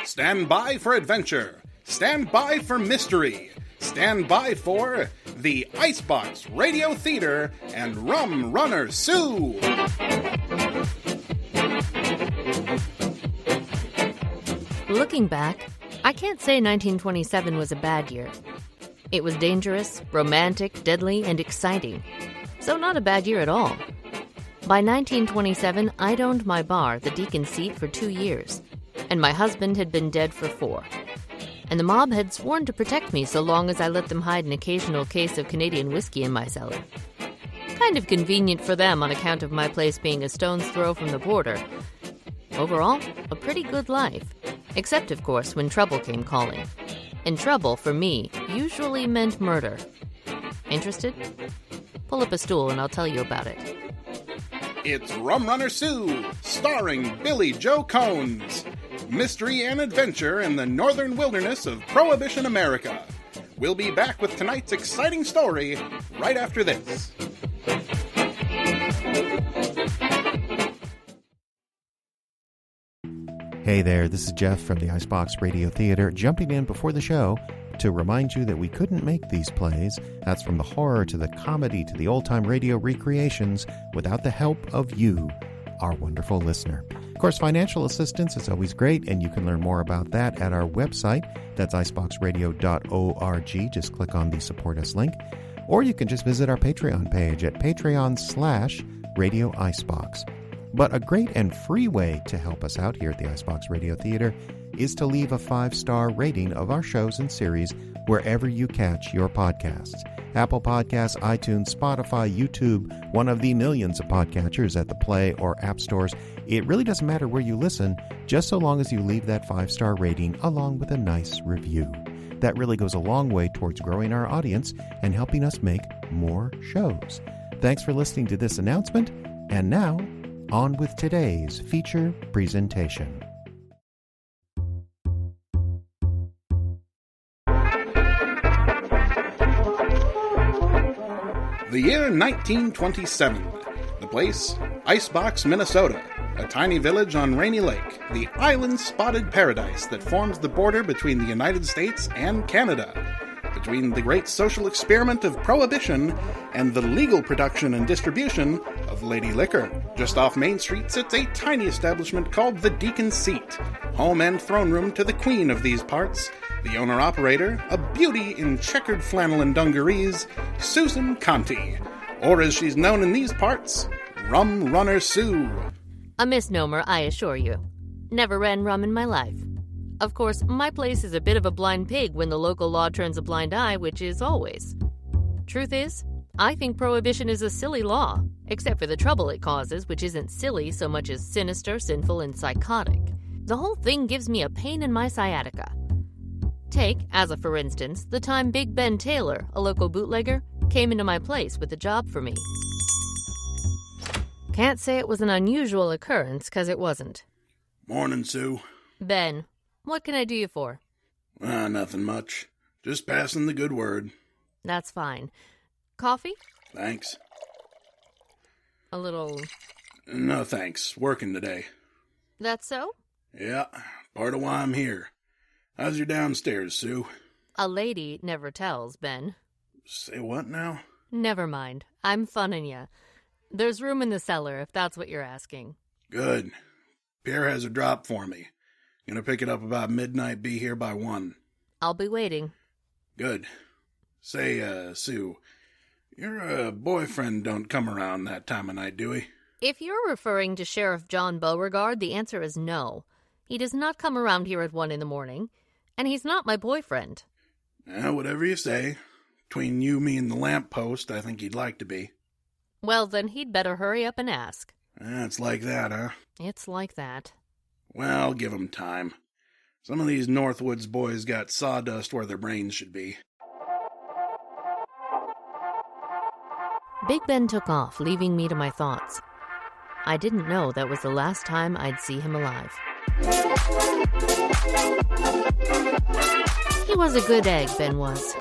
Stand by for adventure. Stand by for mystery. Stand by for the Icebox Radio Theater and Rum Runner Sue. Looking back, I can't say 1927 was a bad year. It was dangerous, romantic, deadly, and exciting. So not a bad year at all. By 1927, I'd owned my bar, the Deacon's Seat, for 2 years. And my husband had been dead for 4. And the mob had sworn to protect me so long as I let them hide an occasional case of Canadian whiskey in my cellar. Kind of convenient for them on account of my place being a stone's throw from the border. Overall, a pretty good life. Except, of course, when trouble came calling. And trouble, for me, usually meant murder. Interested? Pull up a stool and I'll tell you about it. It's Rum Runner Sue, starring Billie Jo Konze. Mystery and adventure in the northern wilderness of Prohibition America. We'll be back with tonight's exciting story right after this. Hey there, this is Jeff from the Icebox Radio Theater, jumping in before the show to remind you that we couldn't make these plays, that's from the horror to the comedy to the old-time radio recreations, without the help of you, our wonderful listener. Of course, financial assistance is always great, and you can learn more about that at our website. That's iceboxradio.org. Just click on the Support Us link. Or you can just visit our Patreon page at patreon.com/Radio Icebox. But a great and free way to help us out here at the Icebox Radio Theater is to leave a 5-star rating of our shows and series wherever you catch your podcasts. Apple Podcasts, iTunes, Spotify, YouTube, one of the millions of podcatchers at the Play or App Stores. It really doesn't matter where you listen, just so long as you leave that 5-star rating along with a nice review. That really goes a long way towards growing our audience and helping us make more shows. Thanks for listening to this announcement, and now, on with today's feature presentation. The year 1927. The place, Icebox, Minnesota, a tiny village on Rainy Lake, the island-spotted paradise that forms the border between the United States and Canada, between the great social experiment of Prohibition and the legal production and distribution of Lady Liquor. Just off Main Street sits a tiny establishment called the Deacon's Seat, home and throne room to the queen of these parts, the owner-operator, a beauty in checkered flannel and dungarees, Susan Conti, or as she's known in these parts, Rum Runner Sue. A misnomer, I assure you. Never ran rum in my life. Of course, my place is a bit of a blind pig when the local law turns a blind eye, which is always. Truth is, I think Prohibition is a silly law, except for the trouble it causes, which isn't silly so much as sinister, sinful, and psychotic. The whole thing gives me a pain in my sciatica. Take, as a for instance, the time Big Ben Taylor, a local bootlegger, came into my place with a job for me. Can't say it was an unusual occurrence, 'cause it wasn't. Morning, Sue. Ben, what can I do you for? Nothing much. Just passing the good word. That's fine. Coffee? Thanks. A little... No, thanks. Working today. That's so? Yeah, part of why I'm here. How's your downstairs, Sue? A lady never tells, Ben. Say what now? Never mind. I'm funning ya. There's room in the cellar, if that's what you're asking. Good. Pierre has a drop for me. Gonna pick it up about midnight, be here by 1. I'll be waiting. Good. Say, Sue, your boyfriend don't come around that time of night, do he? If you're referring to Sheriff John Beauregard, the answer is no. He does not come around here at 1 in the morning, and he's not my boyfriend. Whatever you say. Between you, me, and the lamppost, I think he'd like to be. Well, then he'd better hurry up and ask. It's like that, huh? It's like that. Well, give 'em time. Some of these Northwoods boys got sawdust where their brains should be. Big Ben took off, leaving me to my thoughts. I didn't know that was the last time I'd see him alive. He was a good egg, Ben was.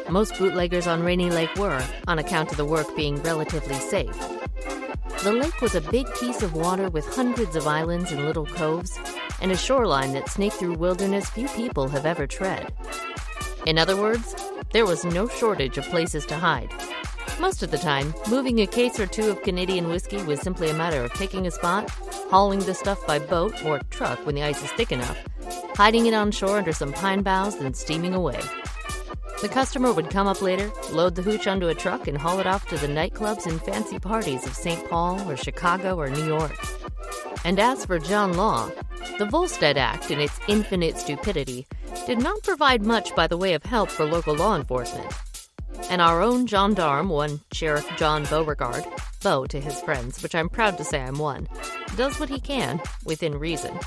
Most bootleggers on Rainy Lake were, on account of the work being relatively safe. The lake was a big piece of water with hundreds of islands and little coves, and a shoreline that snaked through wilderness few people have ever tread. In other words, there was no shortage of places to hide. Most of the time, moving a case or two of Canadian whiskey was simply a matter of picking a spot, hauling the stuff by boat or truck when the ice is thick enough, hiding it on shore under some pine boughs, then steaming away. The customer would come up later, load the hooch onto a truck, and haul it off to the nightclubs and fancy parties of St. Paul or Chicago or New York. And as for John Law, the Volstead Act, in its infinite stupidity, did not provide much by the way of help for local law enforcement. And our own gendarme, one Sheriff John Beauregard, Beau to his friends, which I'm proud to say I'm one, does what he can, within reason.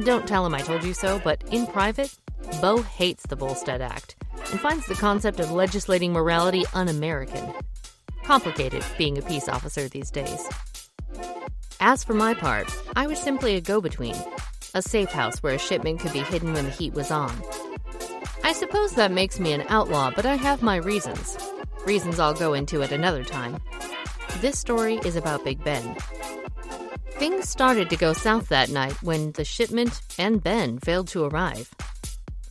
Don't tell him I told you so, but in private, Beau hates the Volstead Act and finds the concept of legislating morality un-American. Complicated being a peace officer these days. As for my part, I was simply a go-between, a safe house where a shipment could be hidden when the heat was on. I suppose that makes me an outlaw, but I have my reasons. Reasons I'll go into at another time. This story is about Big Ben. Things started to go south that night when the shipment and Ben failed to arrive.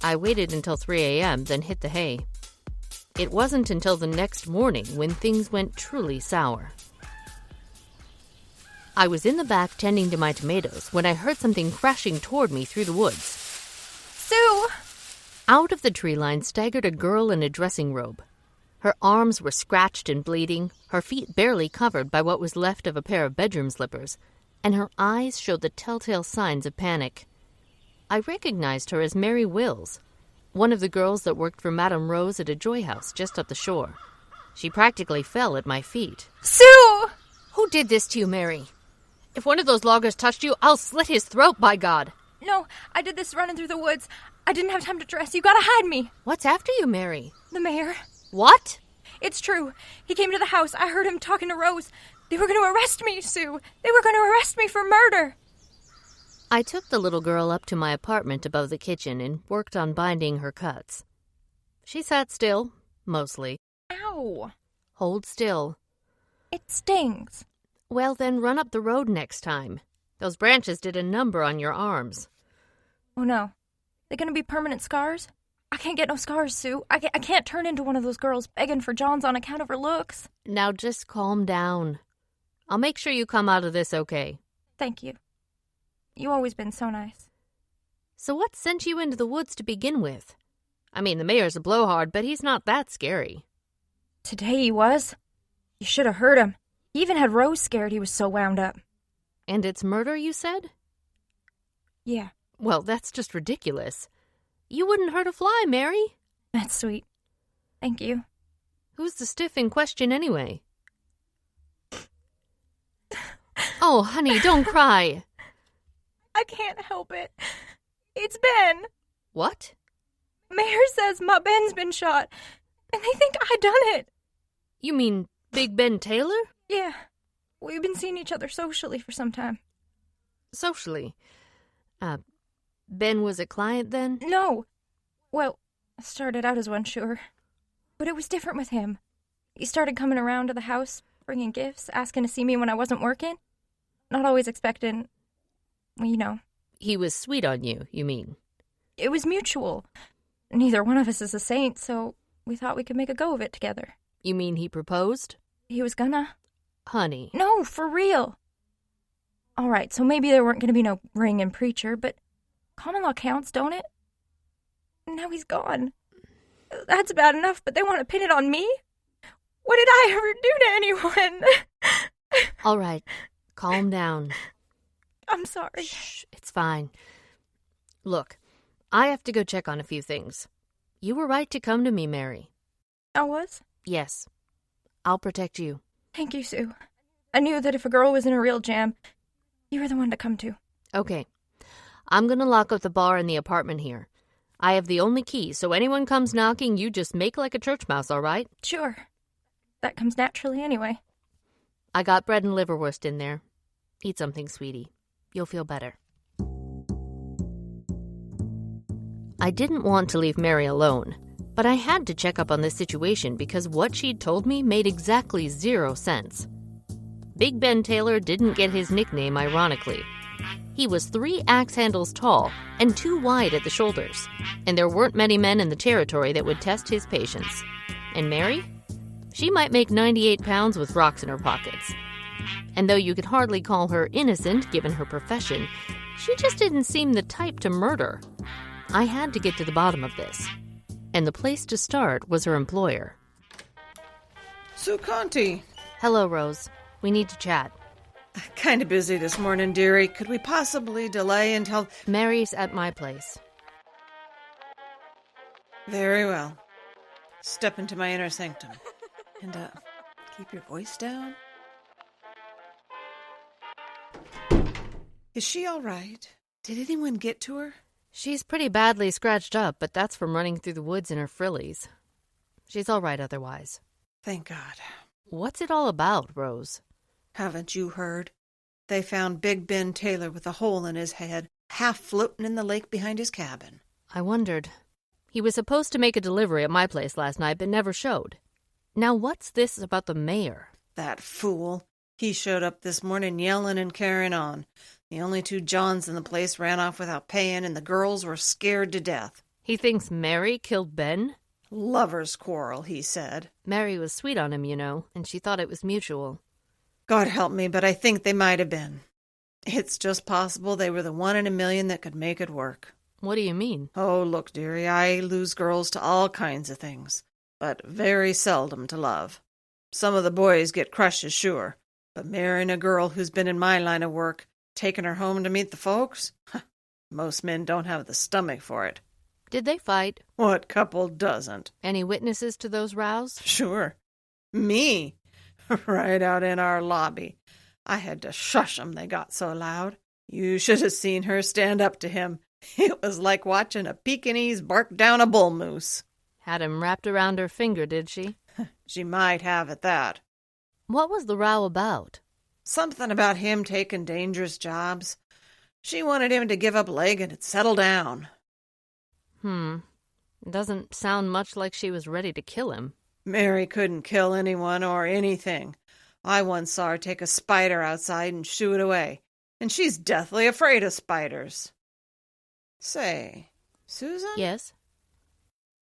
I waited until 3 a.m., then hit the hay. It wasn't until the next morning when things went truly sour. I was in the back tending to my tomatoes when I heard something crashing toward me through the woods. Sue! Out of the tree line staggered a girl in a dressing robe. Her arms were scratched and bleeding, her feet barely covered by what was left of a pair of bedroom slippers, and her eyes showed the telltale signs of panic. I recognized her as Mary Wills, one of the girls that worked for Madame Rose at a joy house just up the shore. She practically fell at my feet. Sue! Who did this to you, Mary? If one of those loggers touched you, I'll slit his throat, by God. No, I did this running through the woods. I didn't have time to dress. You gotta hide me. What's after you, Mary? The mayor. What? It's true. He came to the house. I heard him talking to Rose. They were going to arrest me, Sue. They were going to arrest me for murder. I took the little girl up to my apartment above the kitchen and worked on binding her cuts. She sat still, mostly. Ow. Hold still. It stings. Well, then run up the road next time. Those branches did a number on your arms. Oh, no. They're going to be permanent scars? I can't get no scars, Sue. I can't turn into one of those girls begging for Johns on account of her looks. Now just calm down. I'll make sure you come out of this okay. Thank you. You always been so nice. So what sent you into the woods to begin with? I mean, the mayor's a blowhard, but he's not that scary. Today he was. You should have heard him. He even had Rose scared. He was so wound up. And it's murder, you said? Yeah. Well, that's just ridiculous. You wouldn't hurt a fly, Mary. That's sweet. Thank you. Who's the stiff in question, anyway? Oh, honey, don't cry. I can't help it. It's Ben. What? Mayor says my Ben's been shot, and they think I done it. You mean Big Ben Taylor? Yeah. We've been seeing each other socially for some time. Socially? Ben was a client then? No. Well, I started out as one, sure. But it was different with him. He started coming around to the house, bringing gifts, asking to see me when I wasn't working. Not always expecting, well, you know. He was sweet on you, you mean? It was mutual. Neither one of us is a saint, so we thought we could make a go of it together. You mean he proposed? He was gonna. Honey. No, for real. All right, so maybe there weren't going to be no ring and preacher, but common law counts, don't it? Now he's gone. That's bad enough, but they want to pin it on me? What did I ever do to anyone? All right, calm down. I'm sorry. Shh, it's fine. Look, I have to go check on a few things. You were right to come to me, Mary. I was? Yes. I'll protect you. Thank you, Sue. I knew that if a girl was in a real jam, you were the one to come to. Okay. I'm gonna lock up the bar in the apartment here. I have the only key, so anyone comes knocking, you just make like a church mouse, all right? Sure. That comes naturally anyway. I got bread and liverwurst in there. Eat something, sweetie. You'll feel better. I didn't want to leave Mary alone, But I had to check up on this situation because what she'd told me made exactly 0 sense. Big Ben Taylor didn't get his nickname ironically. He was 3 axe handles tall and 2 wide at the shoulders, and there weren't many men in the territory that would test his patience. And Mary? She might make 98 pounds with rocks in her pockets. And though you could hardly call her innocent given her profession, she just didn't seem the type to murder. I had to get to the bottom of this. And the place to start was her employer. Sue Conte. Hello, Rose. We need to chat. Kind of busy this morning, dearie. Could we possibly delay until... Mary's at my place. Very well. Step into my inner sanctum. And, keep your voice down. Is she all right? Did anyone get to her? She's pretty badly scratched up, but that's from running through the woods in her frillies. She's all right otherwise. Thank God. What's it all about, Rose? Haven't you heard? They found Big Ben Taylor with a hole in his head, half floating in the lake behind his cabin. I wondered. He was supposed to make a delivery at my place last night, but never showed. Now what's this about the mayor? That fool. He showed up this morning yelling and carrying on. The only 2 Johns in the place ran off without paying, and the girls were scared to death. He thinks Mary killed Ben? Lovers' quarrel, he said. Mary was sweet on him, you know, and she thought it was mutual. God help me, but I think they might have been. It's just possible they were the 1 in a million that could make it work. What do you mean? Oh, look, dearie, I lose girls to all kinds of things, but very seldom to love. Some of the boys get crushes, sure, but marrying a girl who's been in my line of work, taking her home to meet the folks? Most men don't have the stomach for it. Did they fight? What couple doesn't? Any witnesses to those rows? Sure. Me. Right out in our lobby. I had to shush 'em, they got so loud. You should have seen her stand up to him. It was like watching a Pekingese bark down a bull moose. Had him wrapped around her finger, did she? She might have at that. What was the row about? Something about him taking dangerous jobs. She wanted him to give up legging and settle down. Doesn't sound much like she was ready to kill him. Mary couldn't kill anyone or anything. I once saw her take a spider outside and shoo it away, and she's deathly afraid of spiders. Say, Susan? Yes?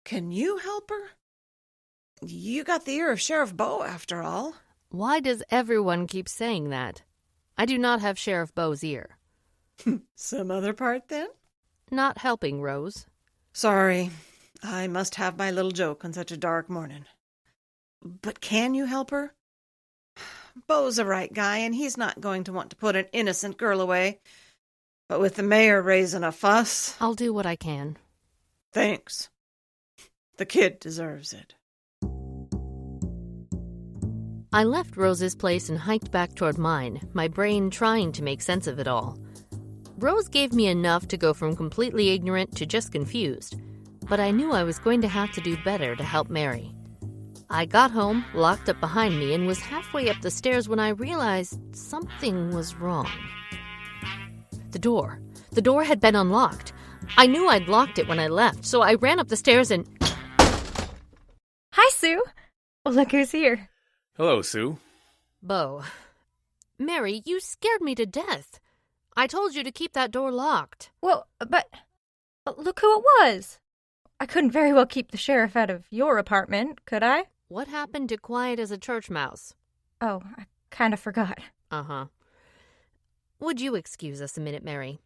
Can you help her? You got the ear of Sheriff Beau, after all. Why does everyone keep saying that? I do not have Sheriff Beau's ear. Some other part, then? Not helping, Rose. Sorry. I must have my little joke on such a dark morning. But can you help her? Beau's a right guy, and he's not going to want to put an innocent girl away. But with the mayor raising a fuss... I'll do what I can. Thanks. The kid deserves it. I left Rose's place and hiked back toward mine, my brain trying to make sense of it all. Rose gave me enough to go from completely ignorant to just confused, but I knew I was going to have to do better to help Mary. I got home, locked up behind me, and was halfway up the stairs when I realized something was wrong. The door had been unlocked. I knew I'd locked it when I left, so I ran up the stairs and... Hi, Sue. Look who's here. Hello, Sue. Beau. Mary, you scared me to death. I told you to keep that door locked. Well, but look who it was. I couldn't very well keep the sheriff out of your apartment, could I? What happened to quiet as a church mouse? Oh, I kind of forgot. Uh-huh. Would you excuse us a minute, Mary?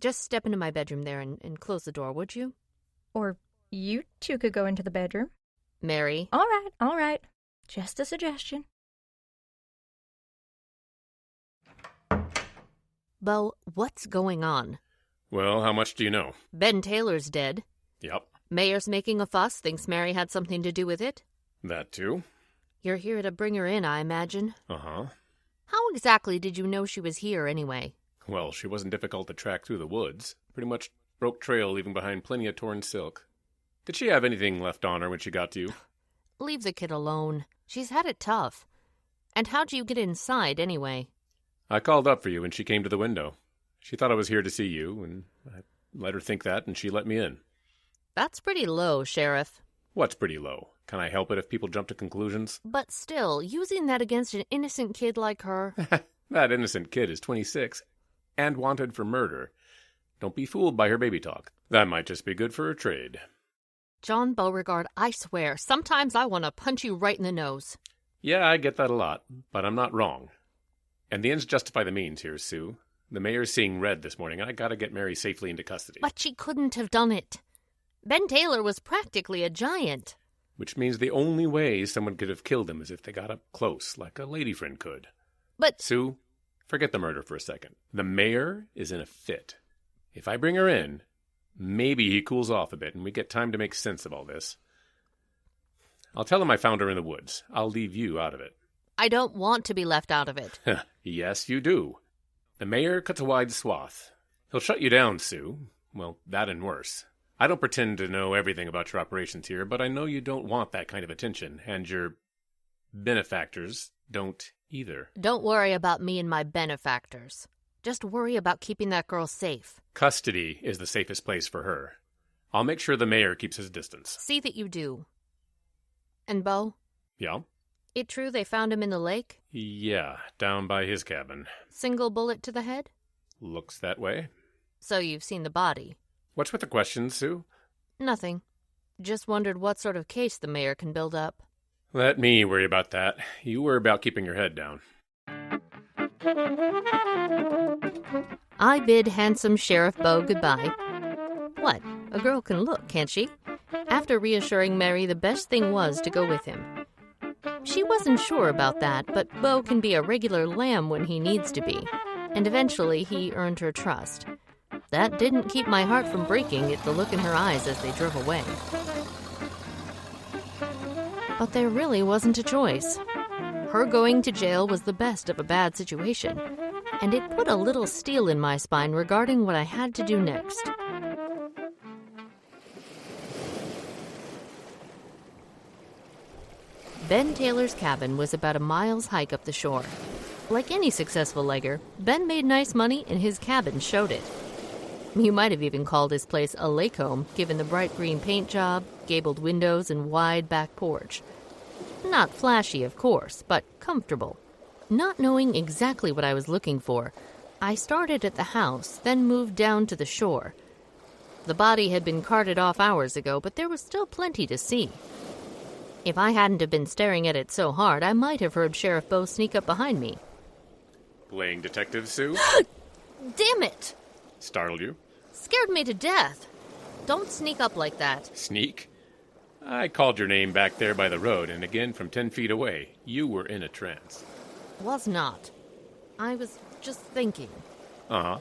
Just step into my bedroom there and close the door, would you? Or you two could go into the bedroom. Mary. All right. Just a suggestion. Beau, what's going on? Well, how much do you know? Ben Taylor's dead. Yep. Mayor's making a fuss, thinks Mary had something to do with it. That too. You're here to bring her in, I imagine. Uh-huh. How exactly did you know she was here, anyway? Well, she wasn't difficult to track through the woods. Pretty much broke trail leaving behind plenty of torn silk. Did she have anything left on her when she got to you? Leave the kid alone. She's had it tough. And how'd you get inside, anyway? I called up for you when she came to the window. She thought I was here to see you, and I let her think that, and she let me in. That's pretty low, Sheriff. What's pretty low? Can I help it if people jump to conclusions? But still, using that against an innocent kid like her... That innocent kid is 26 and wanted for murder. Don't be fooled by her baby talk. That might just be good for her trade. John Beauregard, I swear, sometimes I want to punch you right in the nose. Yeah, I get that a lot, but I'm not wrong. And the ends justify the means here, Sue. The mayor's seeing red this morning. I gotta get Mary safely into custody. But she couldn't have done it. Ben Taylor was practically a giant. Which means the only way someone could have killed him is if they got up close, like a lady friend could. But... Sue, forget the murder for a second. The mayor is in a fit. If I bring her in, maybe he cools off a bit and we get time to make sense of all this. I'll tell him I found her in the woods. I'll leave you out of it. I don't want to be left out of it. Yes, you do. The mayor cuts a wide swath. He'll shut you down, Sue. Well, that and worse. I don't pretend to know everything about your operations here, but I know you don't want that kind of attention, and your benefactors don't either. Don't worry about me and my benefactors. Just worry about keeping that girl safe. Custody is the safest place for her. I'll make sure the mayor keeps his distance. See that you do. And Beau? Yeah? It true they found him in the lake? Yeah, down by his cabin. Single bullet to the head? Looks that way. So you've seen the body? What's with the questions, Sue? Nothing. Just wondered what sort of case the mayor can build up. Let me worry about that. You worry about keeping your head down. I bid handsome Sheriff Beau goodbye. What? A girl can look, can't she? After reassuring Mary the best thing was to go with him. She wasn't sure about that, but Beau can be a regular lamb when he needs to be. And eventually he earned her trust. That didn't keep my heart from breaking at the look in her eyes as they drove away. But there really wasn't a choice. Her going to jail was the best of a bad situation, and it put a little steel in my spine regarding what I had to do next. Ben Taylor's cabin was about a mile's hike up the shore. Like any successful legger, Ben made nice money and his cabin showed it. You might have even called his place a lake home, given the bright green paint job, gabled windows, and wide back porch. Not flashy, of course, but comfortable. Not knowing exactly what I was looking for, I started at the house, then moved down to the shore. The body had been carted off hours ago, but there was still plenty to see. If I hadn't have been staring at it so hard, I might have heard Sheriff Beau sneak up behind me. Playing detective, Sue? Damn it! Startled you? Scared me to death. Don't sneak up like that. Sneak? I called your name back there by the road, and again from 10 feet away. You were in a trance. Was not. I was just thinking. Uh-huh.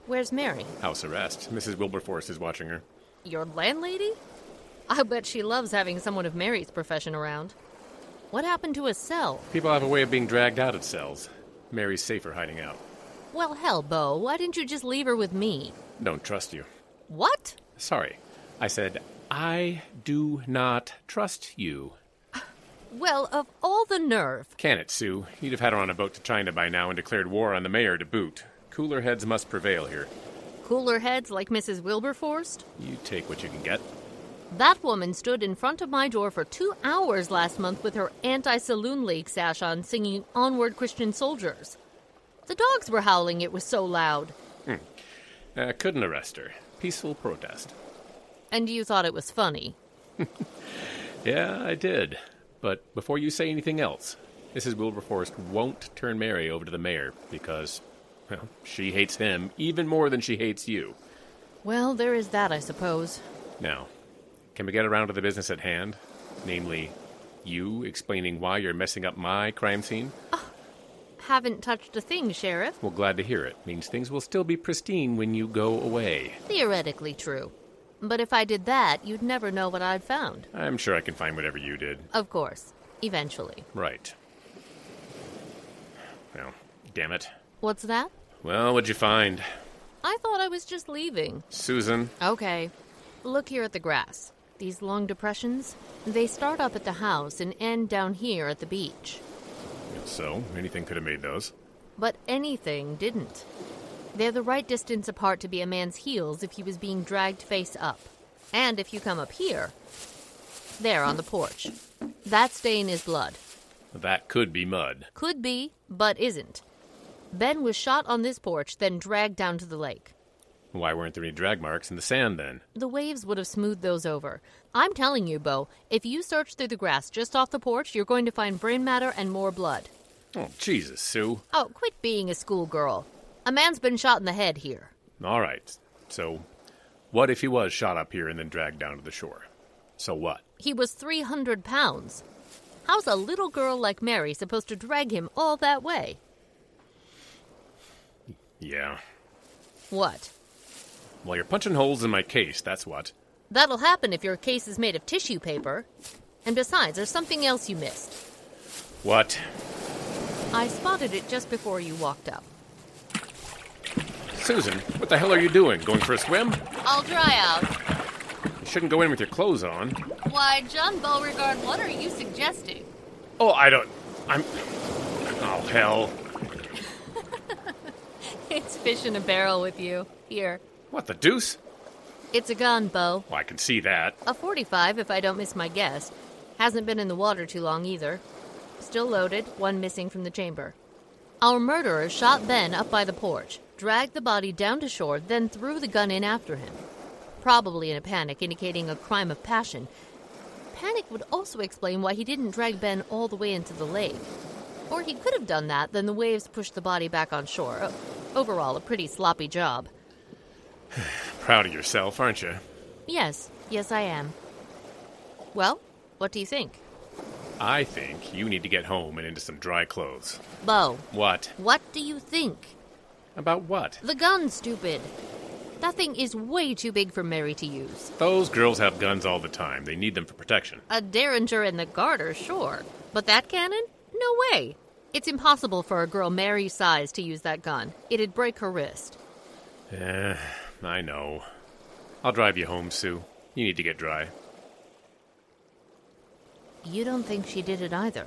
Where's Mary? House arrest. Mrs. Wilberforce is watching her. Your landlady? I bet she loves having someone of Mary's profession around. What happened to his cell? People have a way of being dragged out of cells. Mary's safer hiding out. Well, hell, Beau, why didn't you just leave her with me? Don't trust you. What? Sorry. I said, I do not trust you. Well, of all the nerve. Can it, Sue? You'd have had her on a boat to China by now and declared war on the mayor to boot. Cooler heads must prevail here. Cooler heads like Mrs. Wilberforce? You take what you can get. That woman stood in front of my door for 2 hours last month with her anti-Saloon League sash on, singing Onward Christian Soldiers. The dogs were howling, it was so loud. Couldn't arrest her. Peaceful protest. And you thought it was funny? Yeah, I did. But before you say anything else, Mrs. Wilberforce won't turn Mary over to the mayor because, well, she hates him even more than she hates you. Well, there is that, I suppose. Now, can we get around to the business at hand? Namely, you explaining why you're messing up my crime scene? Haven't touched a thing, Sheriff. Well, glad to hear it. Means things will still be pristine when you go away. Theoretically true. But if I did that, you'd never know what I'd found. I'm sure I can find whatever you did. Of course. Eventually. Right. Well, damn it. What's that? Well, what'd you find? I thought I was just leaving. Susan. Okay. Look here at the grass. These long depressions, they start up at the house and end down here at the beach. So, anything could have made those. But anything didn't. They're the right distance apart to be a man's heels if he was being dragged face up. And if you come up here, There, on the porch. That stain is blood. That could be mud. Could be, but isn't. Ben was shot on this porch, then dragged down to the lake. Why weren't there any drag marks in the sand then? The waves would have smoothed those over. I'm telling you, Beau, if you search through the grass just off the porch, you're going to find brain matter and more blood. Oh, Jesus, Sue. Oh, quit being a schoolgirl. A man's been shot in the head here. All right. So, what if he was shot up here and then dragged down to the shore? So what? He was 300 pounds. How's a little girl like Mary supposed to drag him all that way? Yeah. What? Well, you're punching holes in my case, that's what. That'll happen if your case is made of tissue paper. And besides, there's something else you missed. What? I spotted it just before you walked up. Susan, what the hell are you doing? Going for a swim? I'll dry out. You shouldn't go in with your clothes on. Why, John Beauregard, what are you suggesting? Oh, Oh, hell. It's fish in a barrel with you. Here. What the deuce? It's a gun, Beau. Well, I can see that. A .45, if I don't miss my guess. Hasn't been in the water too long, either. Still loaded, one missing from the chamber. Our murderer shot Ben up by the porch, dragged the body down to shore, then threw the gun in after him. Probably in a panic, indicating a crime of passion. Panic would also explain why he didn't drag Ben all the way into the lake. Or he could have done that, then the waves pushed the body back on shore. Overall, a pretty sloppy job. Proud of yourself, aren't you? Yes, I am. Well, what do you think? I think you need to get home and into some dry clothes. Beau. What? What do you think? About what? The gun, stupid. That thing is way too big for Mary to use. Those girls have guns all the time. They need them for protection. A Derringer and the Garter, sure. But that cannon? No way. It's impossible for a girl Mary's size to use that gun. It'd break her wrist. I know. I'll drive you home, Sue. You need to get dry. You don't think she did it either?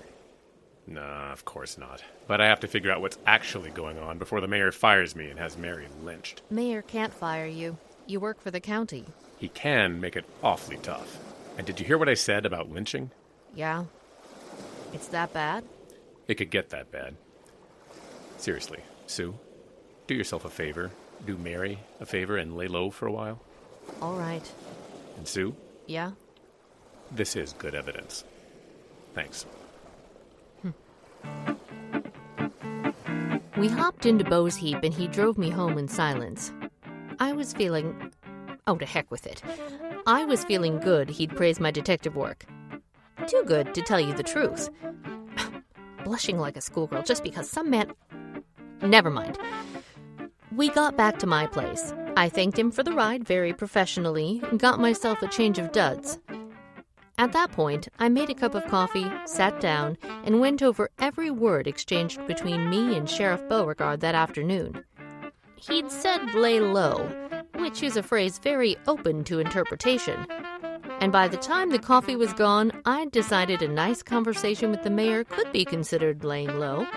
Nah, of course not. But I have to figure out what's actually going on before the mayor fires me and has Mary lynched. Mayor can't fire you. You work for the county. He can make it awfully tough. And did you hear what I said about lynching? Yeah. It's that bad? It could get that bad. Seriously, Sue, do yourself a favor. Do Mary a favor and lay low for a while. All right. And Sue? Yeah? This is good evidence. Thanks. We hopped into Beau's Heap and he drove me home in silence. I was feeling... Oh, to heck with it. I was feeling good he'd praise my detective work. Too good, to tell you the truth. Blushing like a schoolgirl just because some man... Never mind. We got back to my place. I thanked him for the ride very professionally and got myself a change of duds. At that point, I made a cup of coffee, sat down, and went over every word exchanged between me and Sheriff Beauregard that afternoon. He'd said lay low, which is a phrase very open to interpretation. And by the time the coffee was gone, I'd decided a nice conversation with the mayor could be considered laying low.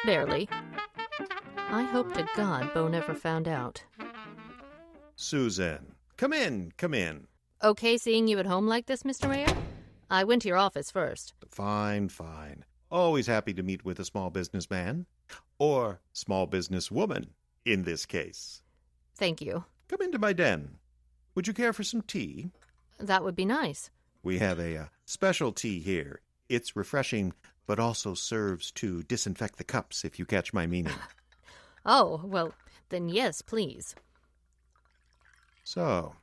Barely. I hope to God Beau never found out. Susan, come in. Okay seeing you at home like this, Mr. Mayor? I went to your office first. Fine. Always happy to meet with a small businessman. Or small businesswoman, in this case. Thank you. Come into my den. Would you care for some tea? That would be nice. We have a special tea here. It's refreshing, but also serves to disinfect the cups, if you catch my meaning. Oh, well, then yes, please. So,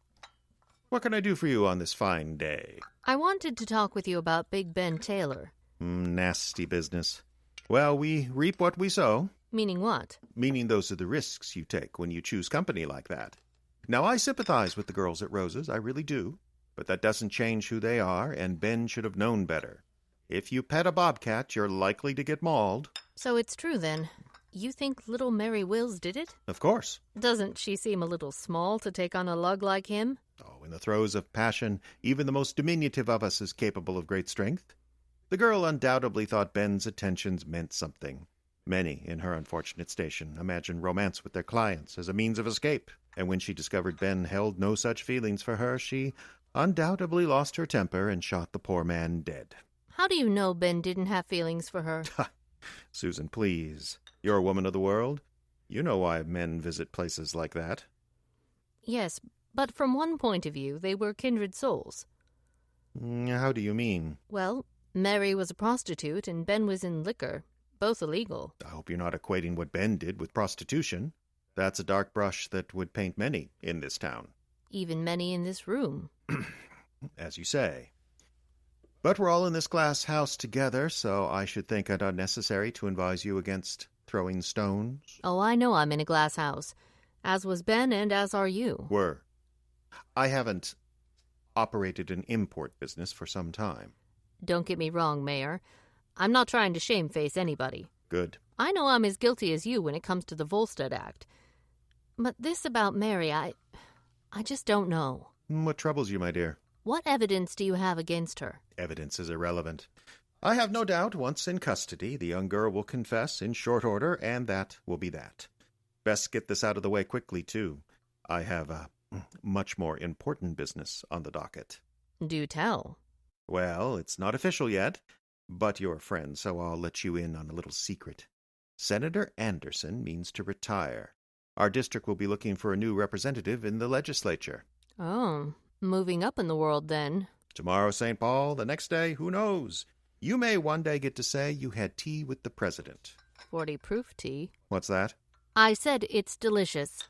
what can I do for you on this fine day? I wanted to talk with you about Big Ben Taylor. Nasty business. Well, we reap what we sow. Meaning what? Meaning those are the risks you take when you choose company like that. Now, I sympathize with the girls at Rose's, I really do. But that doesn't change who they are, and Ben should have known better. If you pet a bobcat, you're likely to get mauled. So it's true, then. You think little Mary Wills did it? Of course. Doesn't she seem a little small to take on a lug like him? Oh, in the throes of passion, even the most diminutive of us is capable of great strength. The girl undoubtedly thought Ben's attentions meant something. Many, in her unfortunate station, imagine romance with their clients as a means of escape. And when she discovered Ben held no such feelings for her, she undoubtedly lost her temper and shot the poor man dead. How do you know Ben didn't have feelings for her? Susan, please. You're a woman of the world. You know why men visit places like that. Yes, but from one point of view, they were kindred souls. How do you mean? Well, Mary was a prostitute and Ben was in liquor, both illegal. I hope you're not equating what Ben did with prostitution. That's a dark brush that would paint many in this town. Even many in this room. As you say. But we're all in this glass house together, so I should think it unnecessary to advise you against throwing stones. Oh, I know I'm in a glass house, as was Ben and as are you. Were. I haven't operated an import business for some time. Don't get me wrong, Mayor. I'm not trying to shame-face anybody. Good. I know I'm as guilty as you when it comes to the Volstead Act. But this about Mary, I just don't know. What troubles you, my dear? What evidence do you have against her? Evidence is irrelevant. I have no doubt once in custody, the young girl will confess in short order, and that will be that. Best get this out of the way quickly, too. I have a much more important business on the docket. Do tell. Well, it's not official yet, but you're a friend, so I'll let you in on a little secret. Senator Anderson means to retire. Our district will be looking for a new representative in the legislature. Oh, moving up in the world, then. Tomorrow, St. Paul. The next day, who knows? You may one day get to say you had tea with the president. 40-proof tea. What's that? I said it's delicious.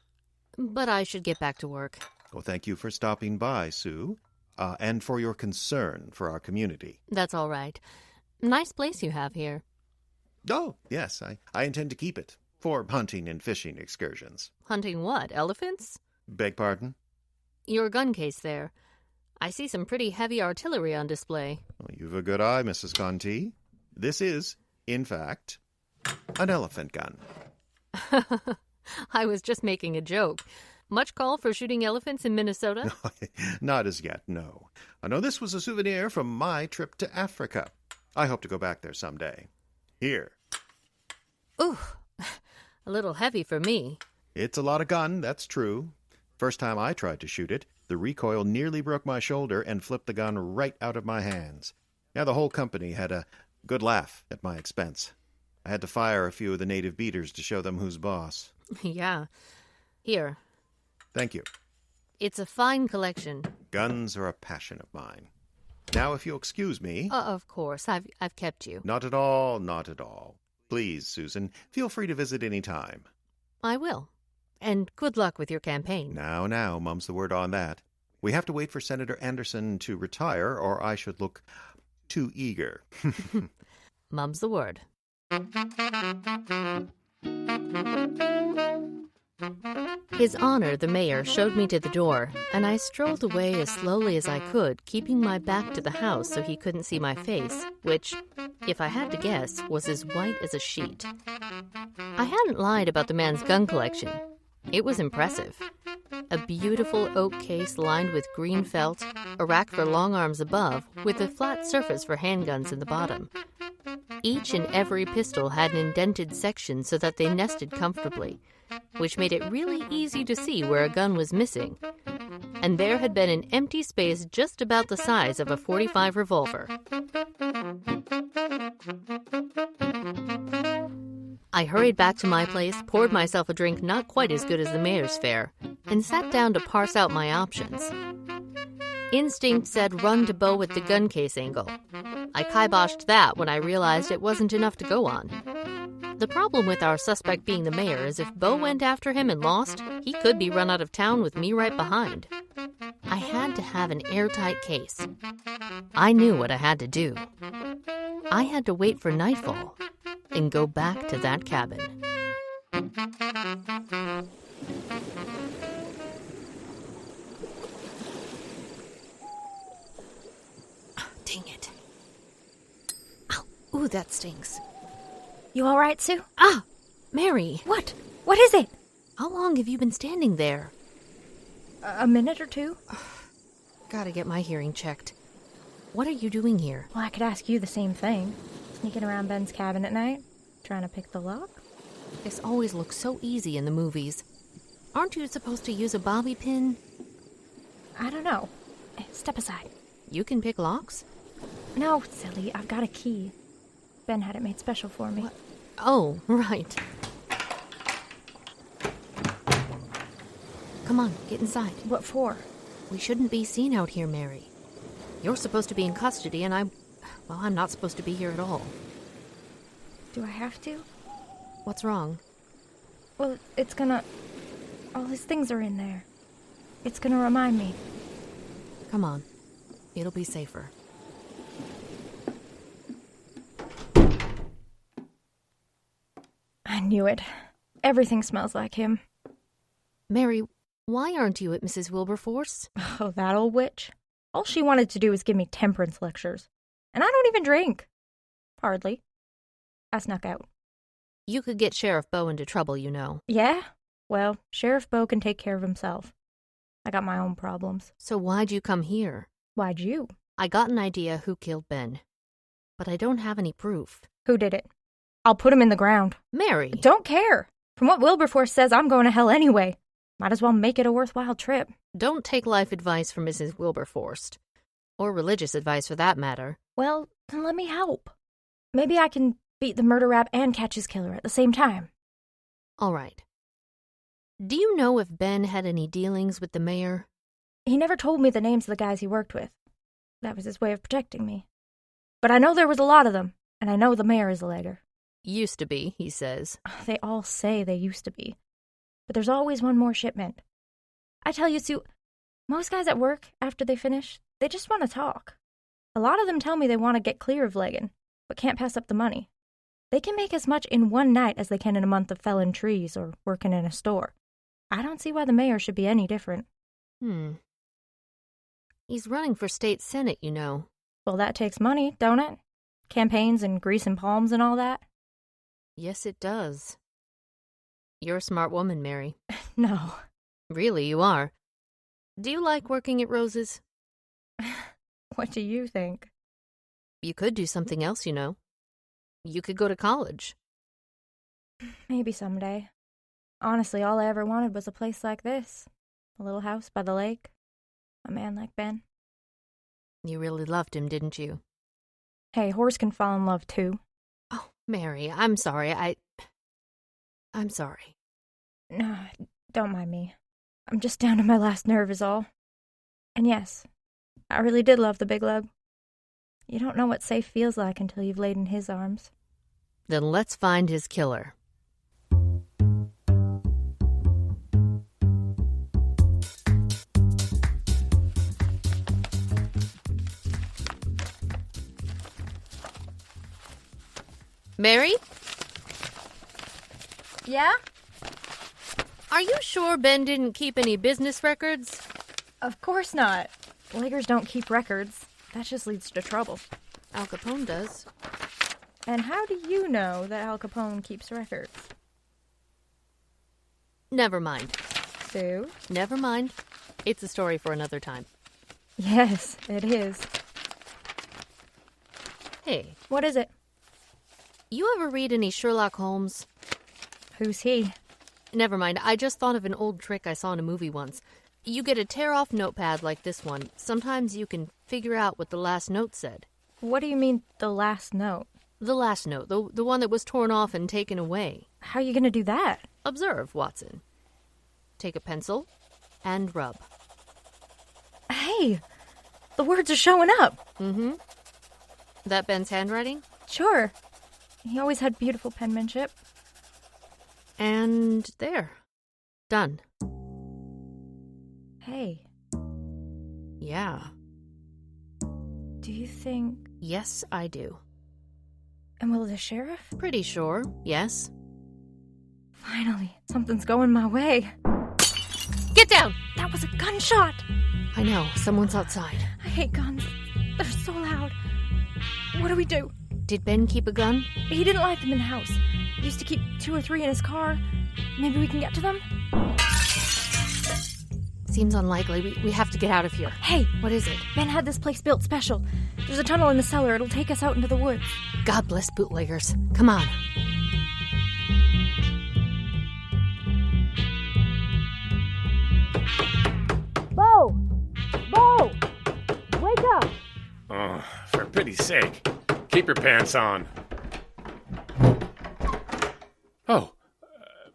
But I should get back to work. Well, thank you for stopping by, Sue, and for your concern for our community. That's all right. Nice place you have here. Oh, yes, I intend to keep it for hunting and fishing excursions. Hunting what? Elephants? Beg pardon? Your gun case there. I see some pretty heavy artillery on display. Well, you've a good eye, Mrs. Conti. This is, in fact, an elephant gun. I was just making a joke. Much call for shooting elephants in Minnesota? Not as yet, no. I know this was a souvenir from my trip to Africa. I hope to go back there someday. Here. Ooh, a little heavy for me. It's a lot of gun, that's true. First time I tried to shoot it, the recoil nearly broke my shoulder and flipped the gun right out of my hands. Now the whole company had a good laugh at my expense. I had to fire a few of the native beaters to show them who's boss. Yeah. Here. Thank you. It's a fine collection. Guns are a passion of mine. Now, if you'll excuse me... Of course. I've kept you. Not at all, not at all. Please, Susan, feel free to visit any time. I will. And good luck with your campaign. Now, mum's the word on that. We have to wait for Senator Anderson to retire, or I should look too eager. Mum's the word. His Honor, the mayor, showed me to the door, and I strolled away as slowly as I could, keeping my back to the house so he couldn't see my face, which, if I had to guess, was as white as a sheet. I hadn't lied about the man's gun collection. It was impressive. A beautiful oak case lined with green felt, a rack for long arms above, with a flat surface for handguns in the bottom. Each and every pistol had an indented section so that they nested comfortably, which made it really easy to see where a gun was missing. And there had been an empty space just about the size of a .45 revolver. I hurried back to my place, poured myself a drink not quite as good as the mayor's fare, and sat down to parse out my options. Instinct said run to Beau with the gun case angle. I kiboshed that when I realized it wasn't enough to go on. The problem with our suspect being the mayor is if Beau went after him and lost, he could be run out of town with me right behind. I had to have an airtight case. I knew what I had to do. I had to wait for nightfall and go back to that cabin. Dang it. Ow. Ooh, that stings. You all right, Sue? Ah! Mary! What? What is it? How long have you been standing there? A minute or two. Gotta get my hearing checked. What are you doing here? Well, I could ask you the same thing. Sneaking around Ben's cabin at night, trying to pick the lock? This always looks so easy in the movies. Aren't you supposed to use a bobby pin? I don't know. Step aside. You can pick locks? No, silly. I've got a key. Ben had it made special for me. What? Oh, right. Come on, get inside. What for? We shouldn't be seen out here, Mary. You're supposed to be in custody, and I'm not supposed to be here at all. Do I have to? What's wrong? Well, it's gonna... All his things are in there. It's gonna remind me. Come on. It'll be safer. I knew it. Everything smells like him. Mary, why aren't you at Mrs. Wilberforce? Oh, that old witch. All she wanted to do was give me temperance lectures. And I don't even drink. Hardly. I snuck out. You could get Sheriff Beau into trouble, you know. Yeah? Well, Sheriff Beau can take care of himself. I got my own problems. So why'd you come here? Why'd you? I got an idea who killed Ben. But I don't have any proof. Who did it? I'll put him in the ground. Mary! Don't care. From what Wilberforce says, I'm going to hell anyway. Might as well make it a worthwhile trip. Don't take life advice from Mrs. Wilberforce. Or religious advice for that matter. Well, then let me help. Maybe I can beat the murder rap and catch his killer at the same time. All right. Do you know if Ben had any dealings with the mayor? He never told me the names of the guys he worked with. That was his way of protecting me. But I know there was a lot of them, and I know the mayor is a legger. Used to be, he says. They all say they used to be. But there's always one more shipment. I tell you, Sue, most guys at work, after they finish, they just want to talk. A lot of them tell me they want to get clear of legging, but can't pass up the money. They can make as much in one night as they can in a month of felling trees or working in a store. I don't see why the mayor should be any different. He's running for state senate, you know. Well, that takes money, don't it? Campaigns and grease and palms and all that? Yes, it does. You're a smart woman, Mary. No. Really, you are. Do you like working at Rose's? What do you think? You could do something else, you know. You could go to college. Maybe someday. Honestly, all I ever wanted was a place like this. A little house by the lake. A man like Ben. You really loved him, didn't you? Hey, horse can fall in love too. Oh, Mary, I'm sorry. I'm sorry. No, don't mind me. I'm just down to my last nerve is all. And yes, I really did love the big lug. You don't know what safe feels like until you've laid in his arms. Then let's find his killer. Mary? Yeah? Are you sure Ben didn't keep any business records? Of course not. Leggers don't keep records. That just leads to trouble. Al Capone does. And how do you know that Al Capone keeps records? Never mind. Sue? Never mind. It's a story for another time. Yes, it is. Hey. What is it? You ever read any Sherlock Holmes? Who's he? Never mind. I just thought of an old trick I saw in a movie once. You get a tear-off notepad like this one. Sometimes you can figure out what the last note said. What do you mean, the last note? The last note. The one that was torn off and taken away. How are you going to do that? Observe, Watson. Take a pencil and rub. Hey! The words are showing up! Mm-hmm. That Ben's handwriting? Sure. He always had beautiful penmanship. And there. Done. Hey. Yeah. Do you think... Yes, I do. And will the sheriff? Pretty sure, yes. Finally, something's going my way. Get down! That was a gunshot! I know, someone's outside. I hate guns. They're so loud. What do we do? Did Ben keep a gun? He didn't like them in the house. He used to keep 2 or 3 in his car. Maybe we can get to them? Seems unlikely. We have to get out of here. Hey! What is it? Ben had this place built special. There's a tunnel in the cellar. It'll take us out into the woods. God bless bootleggers. Come on. Beau! Beau! sake. Keep your pants on. Oh.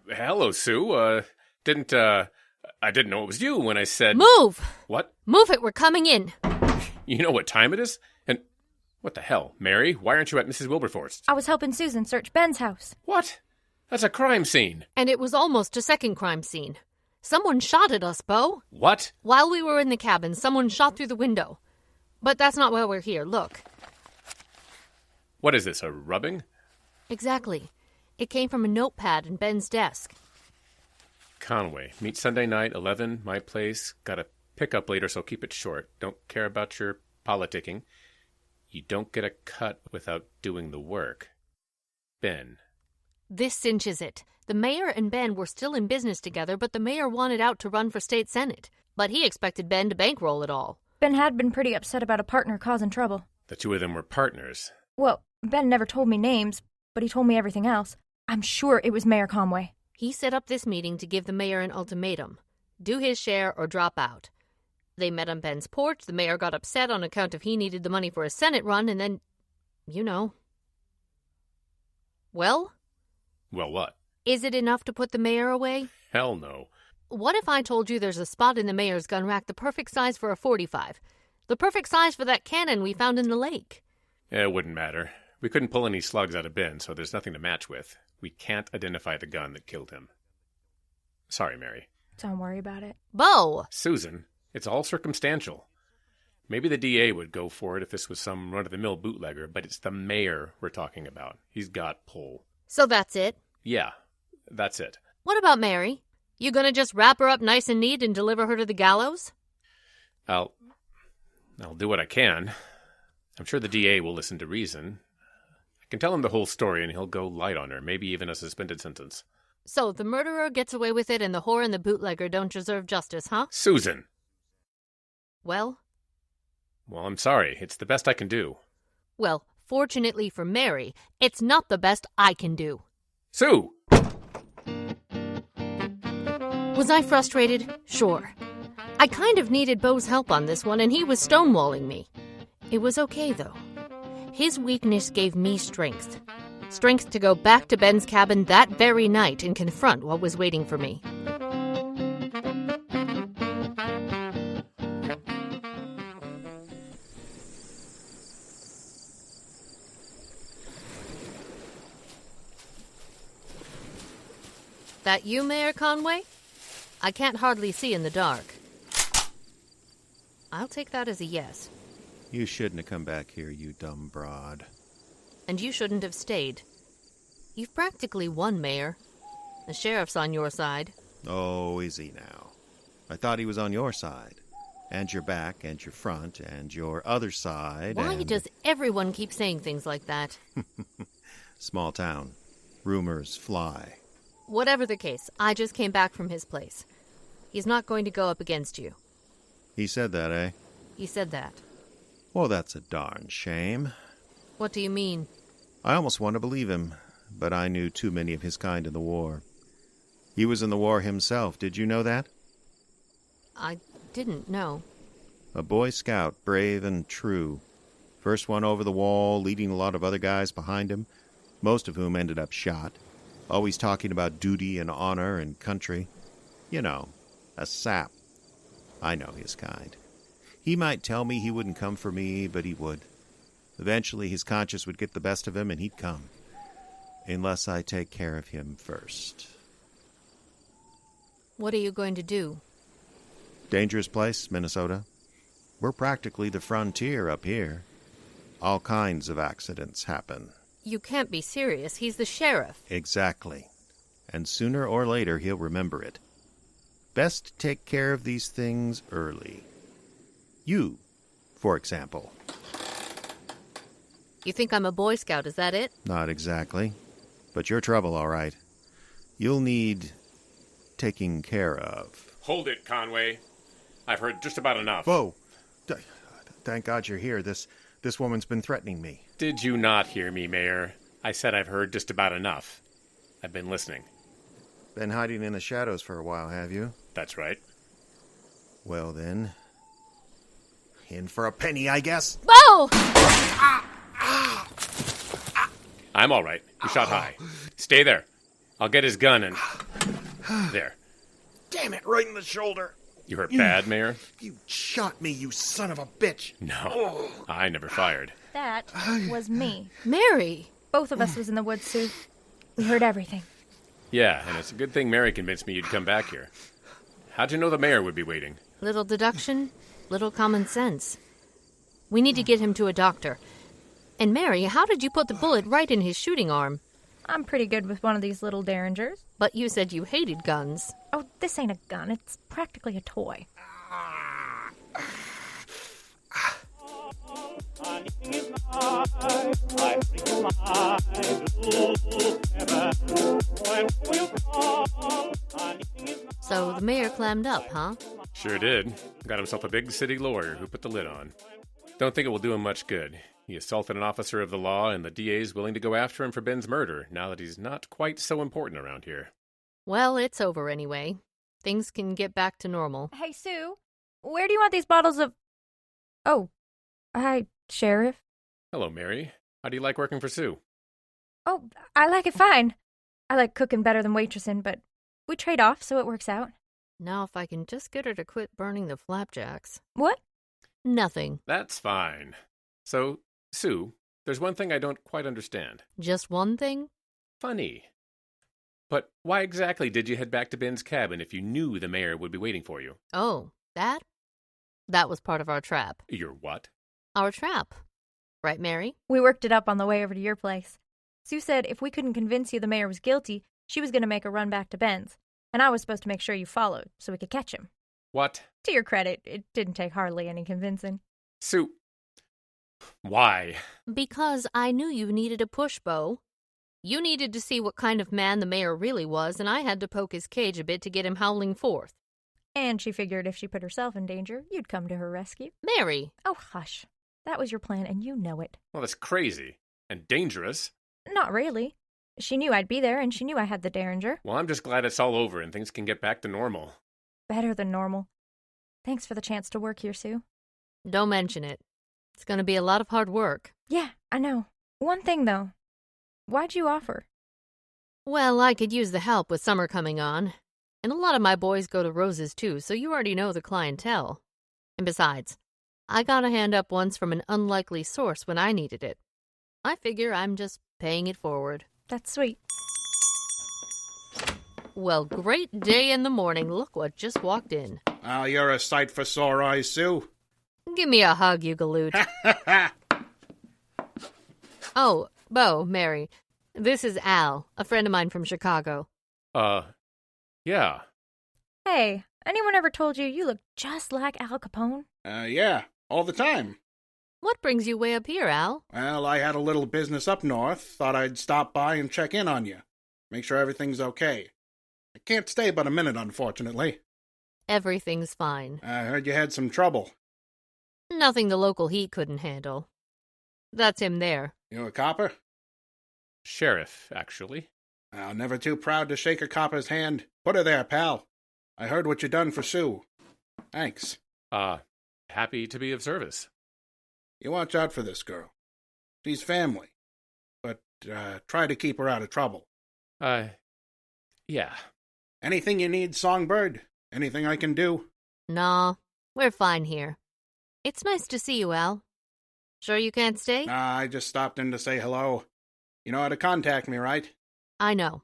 Hello, Sue. I didn't know it was you when I said... Move! What? Move it, we're coming in. You know what time it is? And what the hell? Mary, why aren't you at Mrs. Wilberforce's? I was helping Susan search Ben's house. What? That's a crime scene. And it was almost a second crime scene. Someone shot at us, Beau. What? While we were in the cabin, someone shot through the window. But that's not why we're here. Look. What is this, a rubbing? Exactly. It came from a notepad in Ben's desk. Conway, meet Sunday night, 11, my place. Got a pickup later, so keep it short. Don't care about your politicking. You don't get a cut without doing the work. Ben. This cinches it. The mayor and Ben were still in business together, but the mayor wanted out to run for state senate. But he expected Ben to bankroll it all. Ben had been pretty upset about a partner causing trouble. The two of them were partners. Well, Ben never told me names, but he told me everything else. I'm sure it was Mayor Conway. He set up this meeting to give the mayor an ultimatum. Do his share or drop out. They met on Ben's porch. The mayor got upset on account of he needed the money for a Senate run, and then, you know. Well? Well, what? Is it enough to put the mayor away? Hell no. What if I told you there's a spot in the mayor's gun rack the perfect size for a .45? The perfect size for that cannon we found in the lake? It wouldn't matter. We couldn't pull any slugs out of Ben, so there's nothing to match with. We can't identify the gun that killed him. Sorry, Mary. Don't worry about it. Beau! Susan, it's all circumstantial. Maybe the DA would go for it if this was some run-of-the-mill bootlegger, but it's the mayor we're talking about. He's got pull. So that's it? Yeah, that's it. What about Mary? You gonna just wrap her up nice and neat and deliver her to the gallows? I'll do what I can. I'm sure the DA will listen to reason. I can tell him the whole story and he'll go light on her, maybe even a suspended sentence. So the murderer gets away with it and the whore and the bootlegger don't deserve justice, huh? Susan! Well, I'm sorry. It's the best I can do. Well, fortunately for Mary, it's not the best I can do. Sue! Was I frustrated? Sure. I kind of needed Beau's help on this one, and he was stonewalling me. It was okay, though. His weakness gave me strength. Strength to go back to Ben's cabin that very night and confront what was waiting for me. That you, Mayor Conway? I can't hardly see in the dark. I'll take that as a yes. You shouldn't have come back here, you dumb broad. And you shouldn't have stayed. You've practically won, Mayor. The sheriff's on your side. Oh, is he now? I thought he was on your side. And your back, and your front, and your other side, Why does everyone keep saying things like that? Small town. Rumors fly. Whatever the case, I just came back from his place. He's not going to go up against you. He said that, eh? He said that. Well, that's a darn shame. What do you mean? I almost want to believe him, but I knew too many of his kind in the war. He was in the war himself, did you know that? I didn't know. A Boy Scout, brave and true. First one over the wall, leading a lot of other guys behind him, most of whom ended up shot. Always talking about duty and honor and country. You know, a sap. I know his kind. He might tell me he wouldn't come for me, but he would. Eventually his conscience would get the best of him and he'd come. Unless I take care of him first. What are you going to do? Dangerous place, Minnesota. We're practically the frontier up here. All kinds of accidents happen. You can't be serious. He's the sheriff. Exactly. And sooner or later he'll remember it. Best take care of these things early. You, for example. You think I'm a Boy Scout, is that it? Not exactly. But you're trouble, all right. You'll need taking care of. Hold it, Conway. I've heard just about enough. Beau! Thank God you're here. This woman's been threatening me. Did you not hear me, Mayor? I said I've heard just about enough. I've been listening. Been hiding in the shadows for a while, have you? That's right. Well then, in for a penny, I guess. Beau! I'm all right. He shot high. Stay there. I'll get his gun and... There. Damn it, right in the shoulder. You hurt bad, Mayor? You shot me, you son of a bitch. No, I never fired. That was me. Mary! Both of us was in the woods, Sue. We heard everything. Yeah, and it's a good thing Mary convinced me you'd come back here. How'd you know the mayor would be waiting? Little deduction, little common sense. We need to get him to a doctor. And Mary, how did you put the bullet right in his shooting arm? I'm pretty good with one of these little derringers. But you said you hated guns. Oh, this ain't a gun. It's practically a toy. So the mayor clammed up, huh? Sure did. Got himself a big city lawyer who put the lid on. Don't think it will do him much good. He assaulted an officer of the law, and the DA's willing to go after him for Ben's murder, now that he's not quite so important around here. Well, it's over anyway. Things can get back to normal. Hey, Sue, where do you want these bottles of... Oh, hi, Sheriff. Hello, Mary. How do you like working for Sue? Oh, I like it fine. I like cooking better than waitressing, but we trade off, so it works out. Now if I can just get her to quit burning the flapjacks. What? Nothing. That's fine. So, Sue, there's one thing I don't quite understand. Just one thing? Funny. But why exactly did you head back to Ben's cabin if you knew the mayor would be waiting for you? Oh, that? That was part of our trap. Your what? Our trap. Right, Mary? We worked it up on the way over to your place. Sue said if we couldn't convince you the mayor was guilty, she was going to make a run back to Ben's. And I was supposed to make sure you followed, so we could catch him. What? To your credit, it didn't take hardly any convincing. Sue, why? Because I knew you needed a push, Beau. You needed to see what kind of man the mayor really was, and I had to poke his cage a bit to get him howling forth. And she figured if she put herself in danger, you'd come to her rescue. Mary! Oh, hush. That was your plan, and you know it. Well, that's crazy. And dangerous. Not really. She knew I'd be there, and she knew I had the derringer. Well, I'm just glad it's all over and things can get back to normal. Better than normal. Thanks for the chance to work here, Sue. Don't mention it. It's going to be a lot of hard work. Yeah, I know. One thing, though. Why'd you offer? Well, I could use the help with summer coming on. And a lot of my boys go to Rose's, too, so you already know the clientele. And besides, I got a hand up once from an unlikely source when I needed it. I figure I'm just paying it forward. That's sweet. Well, great day in the morning. Look what just walked in. Oh, you're a sight for sore eyes, Sue. Give me a hug, you galoot. Oh, Beau, Mary. This is Al, a friend of mine from Chicago. Yeah. Hey, anyone ever told you you look just like Al Capone? Yeah, all the time. What brings you way up here, Al? Well, I had a little business up north. Thought I'd stop by and check in on you. Make sure everything's okay. I can't stay but a minute, unfortunately. Everything's fine. I heard you had some trouble. Nothing the local heat couldn't handle. That's him there. You a copper? Sheriff, actually. Oh, never too proud to shake a copper's hand. Put her there, pal. I heard what you done for Sue. Thanks. Happy to be of service. You watch out for this girl. She's family. But, try to keep her out of trouble. Yeah. Anything you need, Songbird? Anything I can do? Nah, we're fine here. It's nice to see you, Al. Sure you can't stay? Nah, I just stopped in to say hello. You know how to contact me, right? I know.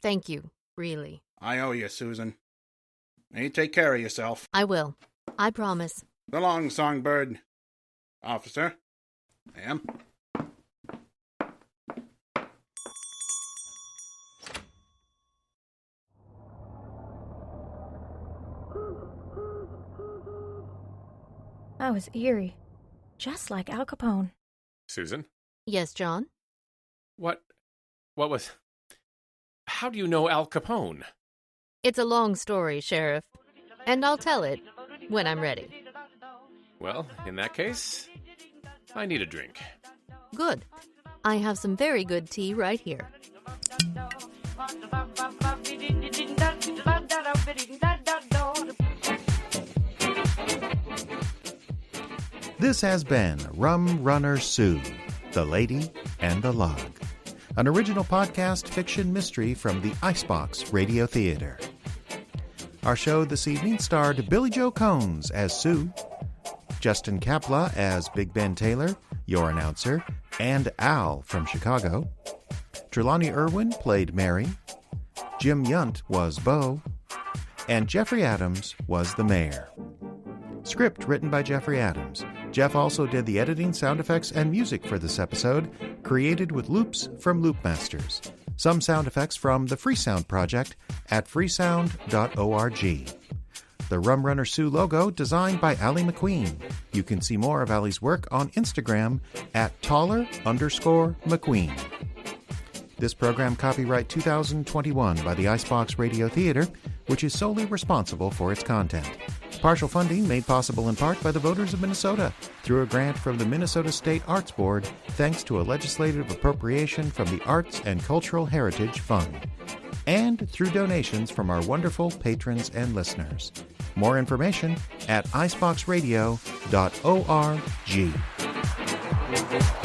Thank you, really. I owe you, Susan. Now you take care of yourself. I will. I promise. So long, Songbird. Officer. Ma'am. That was eerie. Just like Al Capone. Susan? Yes, John? What was... How do you know Al Capone? It's a long story, Sheriff. And I'll tell it when I'm ready. Well, in that case, I need a drink. Good. I have some very good tea right here. This has been Rum Runner Sue, the Lady and the Lug. an original podcast fiction mystery from the Icebox Radio Theater. Our show this evening starred Billie Jo Konze as Sue, Justin Kapla as Big Ben Taylor, your announcer, and Al from Chicago. Trelawney Erwin played Mary. Jim Yount was Beau. And Jeffrey Adams was the mayor. Script written by Jeffrey Adams. Jeff also did the editing, sound effects, and music for this episode, created with loops from Loopmasters. Some sound effects from the FreeSound Project at freesound.org. The Rum Runner Sue logo designed by Allie McQueen. You can see more of Allie's work on Instagram at taller_McQueen. This program copyright 2021 by the Icebox Radio Theater, which is solely responsible for its content. Partial funding made possible in part by the voters of Minnesota through a grant from the Minnesota State Arts Board, thanks to a legislative appropriation from the Arts and Cultural Heritage Fund, and through donations from our wonderful patrons and listeners. More information at iceboxradio.org.